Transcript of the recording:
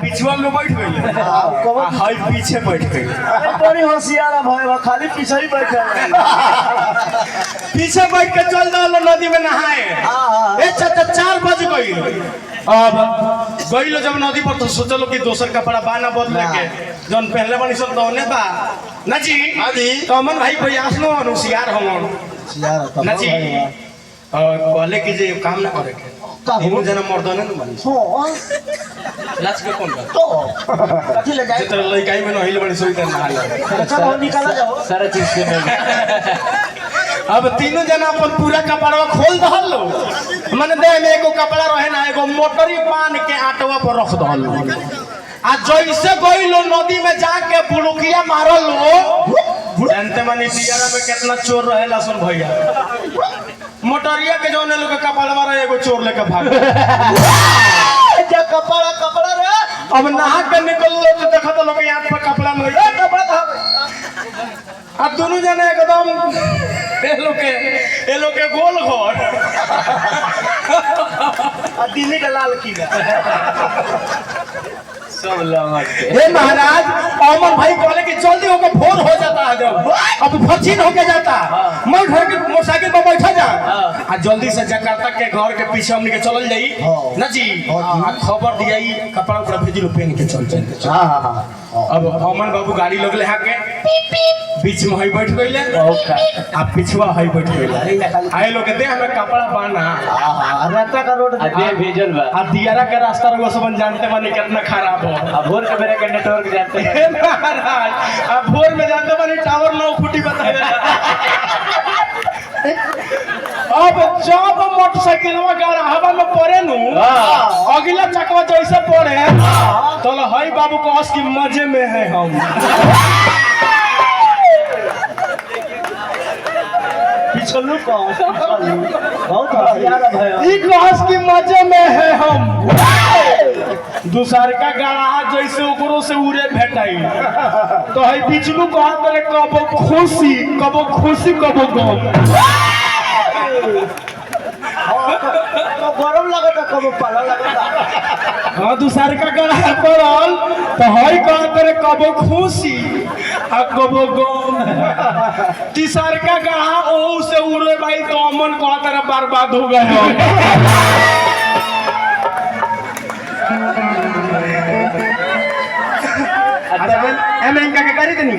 पिछुआ में बैठ गई हाई पीछे बैठ गई बड़ी होशियार भाई खाली पीछे ही बैठे पीछे बैठ के चल दो नदी में नहाए। ए चाचा 4 बज गई। अब गई जब नदी पर तो सोचलो कि दोसर कपड़ा बाना बदले के जौन पहले बनी सब दौने बा ना जी। तो अमन भाई प्रयास नो होशियार हम ना जी। कहले कि जे काम ना करे के तीनों जना मर्दाने न बनी लाज के कौन तो कथि ले जाए तो लइकाई में नहिल बनी सोई कर नहा चलो निकाला जाओ सारा चीज से अब तीनों जना अपन पूरा कपड़ा खोल दहल लो माने देह में एको कपड़ा रहे ना एगो मोटरी बांध के आटवा पर रख दहल आ जैसे गई लो नदी में जाके बुलुकिया मारल लो जानते मानी दियारा में कितना चोर रहेला सुन भैया मोटरिया के जोने लोग कपड़ा मारा एगो चोर लेके भाग क्या कपड़ा रे अब नहा के निकल लो तो देखा तो लोग हाथ पर कपड़ा नहीं कपड़ा अब दोनों जने एकदम ए लोग के गोल घर दिल्ली का लाल किला सब हे महाराज अमर भाई कहले कि जल्दी होकर भोर हो जाता है जब अब फचीन होके जाता मैं घर के मोटरसाइकिल पर बैठा जा आ जल्दी से जकार्ता के घर के पीछे हमने के चलल जाई ना जी आ खबर दियाई कपड़ा उपड़ा भेजी लो पहन के चल अब अमन बाबू गाड़ी लगले हाके बीच में हई बैठ गइले आ पिछवा हई बैठ गइले आए लोग दे हमें कपड़ा बांधा रास्ता का रोड दे भेजल बा आ दियारा के रास्ता रगो सब जानते माने कितना खराब हो अब भोर के मेरे के नेटवर्क जानते हैं महाराज अब भोर में जानते माने टावर 9 फुटी बताए अब जब मोटरसाइकिल गाड़ा हवा में पड़े नु अगला चकवा जैसे पड़े तो हई बाबू को हंस की मजे में है हम पिछलू को बहुत होशियार भाई ई हंस की मजे में है हम दूसर का गाड़ा जैसे ओकरो से उड़े भेटाई तो हई बिचलू को हाथ में कबो खुशी कबो गम गरम लगता कबो पाला लगता हाँ दूसर का गला पड़ल तो हई कहते कबो खुशी आ कबो गम तीसर का गला ओ से उड़े भाई तो अमन कहते बर्बाद हो गए अच्छा एम इनका के करी देनी